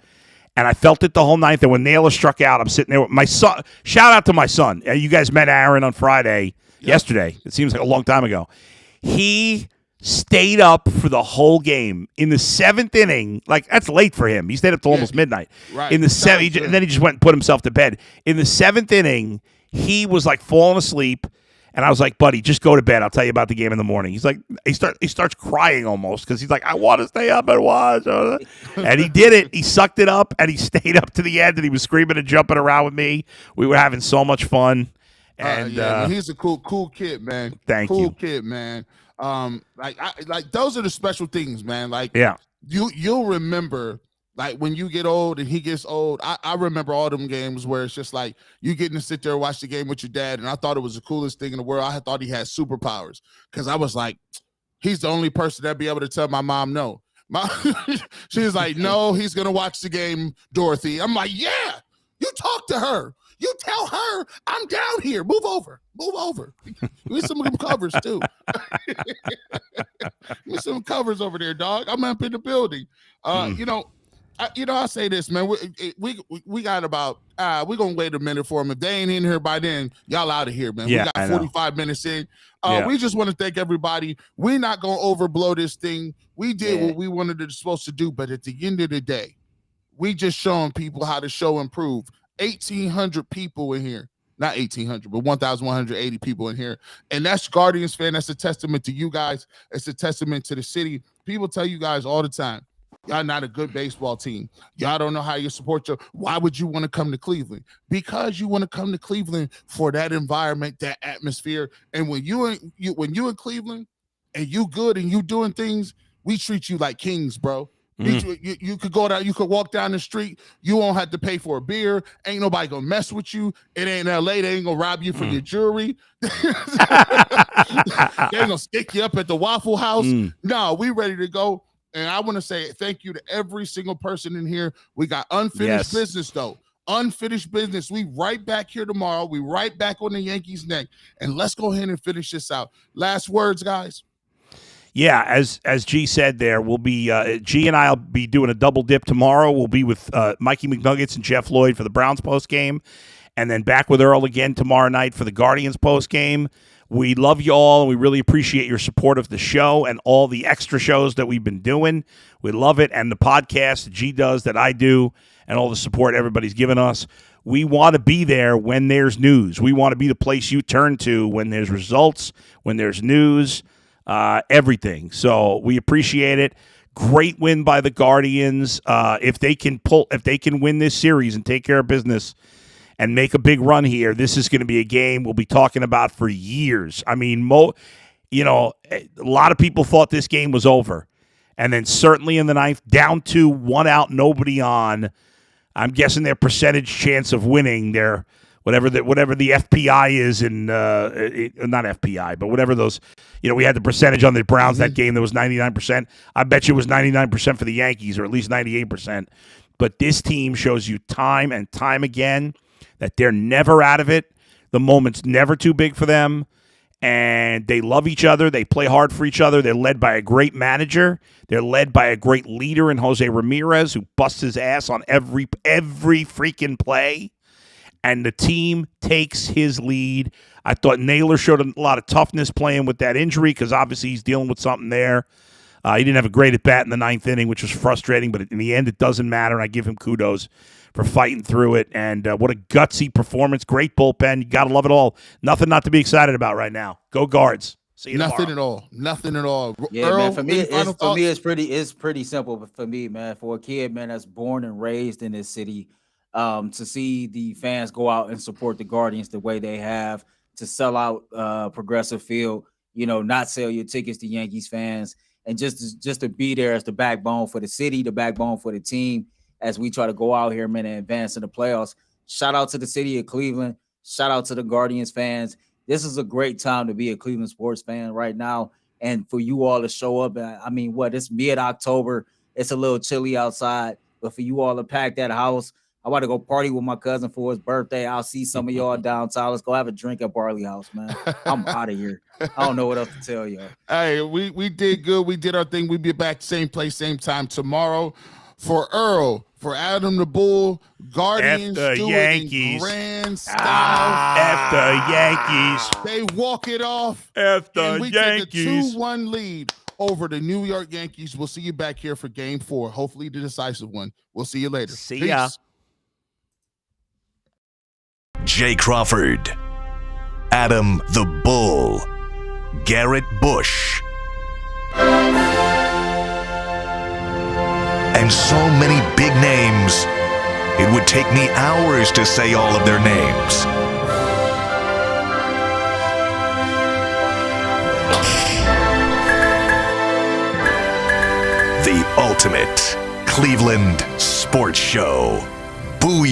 Speaker 2: And I felt it the whole night that when Naylor struck out, I'm sitting there with my son. Shout out to my son. You guys met Aaron on Friday, yesterday. It seems like a long time ago. He stayed up for the whole game in the seventh inning. Like, that's late for him. He stayed up till almost midnight.
Speaker 3: Right.
Speaker 2: In the seventh, and then he just went and put himself to bed. In the seventh inning, he was like falling asleep, and I was like, "Buddy, just go to bed. I'll tell you about the game in the morning." He's like, he starts crying almost because he's like, "I want to stay up and watch." And he did it. He sucked it up, and he stayed up to the end. And he was screaming and jumping around with me. We were having so much fun. And
Speaker 3: he's a cool kid, man.
Speaker 2: Thank you.
Speaker 3: Cool kid, man. Like those are the special things, man. Like,
Speaker 2: yeah,
Speaker 3: you'll remember Like when you get old and he gets old, I remember all them games where it's just like you getting to sit there and watch the game with your dad. And I thought it was the coolest thing in the world. I thought he had superpowers because I was like, he's the only person that'd be able to tell my mom no. She was like, no, he's going to watch the game, Dorothy. I'm like, yeah, you talk to her. You tell her I'm down here. Move over. Move over. Give me some of them covers, too. Give me some covers over there, dog. I'm up in the building. You know, I say this, man. We got about we're gonna wait a minute for them. If they ain't in here by then, y'all out of here, man.
Speaker 2: Yeah,
Speaker 3: we got 45 minutes in. We just want to thank everybody. We're not gonna overblow this thing. We did what we wanted to supposed to do, but at the end of the day, we just showing people how the show improve. 1,800 people in here. Not 1,800, but 1,180 people in here. And that's Guardians fan. That's a testament to you guys. It's a testament to the city. People tell you guys all the time, y'all not a good baseball team. Y'all don't know how you support your. Why would you want to come to Cleveland? Because you want to come to Cleveland for that environment, that atmosphere. And when you in Cleveland and you good and you doing things, we treat you like kings, bro. You could go down, you could walk down the street, you won't have to pay for a beer. Ain't nobody gonna mess with you. It ain't LA, they ain't gonna rob you for your jewelry. They ain't gonna stick you up at the Waffle House. No, we ready to go. And I want to say thank you to every single person in here. We got unfinished business, though. Unfinished business. We right back here tomorrow. We right back on the Yankees' neck. And let's go ahead and finish this out. Last words, guys.
Speaker 2: Yeah, as G said there, we'll be G and I'll be doing a double dip tomorrow. We'll be with Mikey McNuggets and Jeff Lloyd for the Browns post game, and then back with Earl again tomorrow night for the Guardians post game. We love you all, and we really appreciate your support of the show and all the extra shows that we've been doing. We love it, and the podcast that G does, that I do, and all the support everybody's given us. We want to be there when there's news. We want to be the place you turn to when there's results, when there's news. Everything. So we appreciate it. Great win by the Guardians. If they can win this series and take care of business and make a big run here, this is going to be a game we'll be talking about for years. I mean, a lot of people thought this game was over. And then certainly in the ninth, down to 1 out, nobody on. I'm guessing their percentage chance of winning, their whatever the FPI is in not FPI, but whatever those, we had the percentage on the Browns that game that was 99%. I bet you it was 99% for the Yankees, or at least 98%. But this team shows you time and time again that they're never out of it. The moment's never too big for them, and they love each other. They play hard for each other. They're led by a great manager. They're led by a great leader in Jose Ramirez, who busts his ass on every freaking play. And the team takes his lead. I thought Naylor showed a lot of toughness playing with that injury, because obviously he's dealing with something there. He didn't have a great at-bat in the ninth inning, which was frustrating, but in the end it doesn't matter, and I give him kudos for fighting through it. And what a gutsy performance. Great bullpen. You got to love it all. Nothing not to be excited about right now. Go Guards. See you
Speaker 3: Nothing
Speaker 2: tomorrow.
Speaker 3: Nothing at all.
Speaker 4: Yeah,
Speaker 3: Earl,
Speaker 4: man. For me, it's pretty simple. For me, man, for a kid, man, that's born and raised in this city, to see the fans go out and support the Guardians the way they have, to sell out Progressive Field, not sell your tickets to Yankees fans, and just to be there as the backbone for the city, the backbone for the team, as we try to go out here, man, and advance in the playoffs. Shout out to the city of Cleveland. Shout out to the Guardians fans. This is a great time to be a Cleveland sports fan right now, and for you all to show up. I mean, it's mid-October. It's a little chilly outside, but for you all to pack that house, I want to go party with my cousin for his birthday. I'll see some of y'all downtown. Let's go have a drink at Barley House, man. I'm out of here. I don't know what else to tell you.
Speaker 3: Hey, we did good. We did our thing. We'll be back same place, same time tomorrow. For Earl, for Adam the Bull, Guardians
Speaker 2: F the
Speaker 3: do
Speaker 2: Yankees.
Speaker 3: It in grand style.
Speaker 2: F the Yankees.
Speaker 3: They walk it off.
Speaker 2: F the
Speaker 3: and we
Speaker 2: Yankees.
Speaker 3: take a 2-1 lead over the New York Yankees. We'll see you back here for Game 4. Hopefully the decisive one. We'll see you later.
Speaker 2: See ya.
Speaker 3: Peace.
Speaker 1: Jay Crawford, Adam the Bull, Garrett Bush, and so many big names, it would take me hours to say all of their names. The ultimate Cleveland Sports Show. Booyah.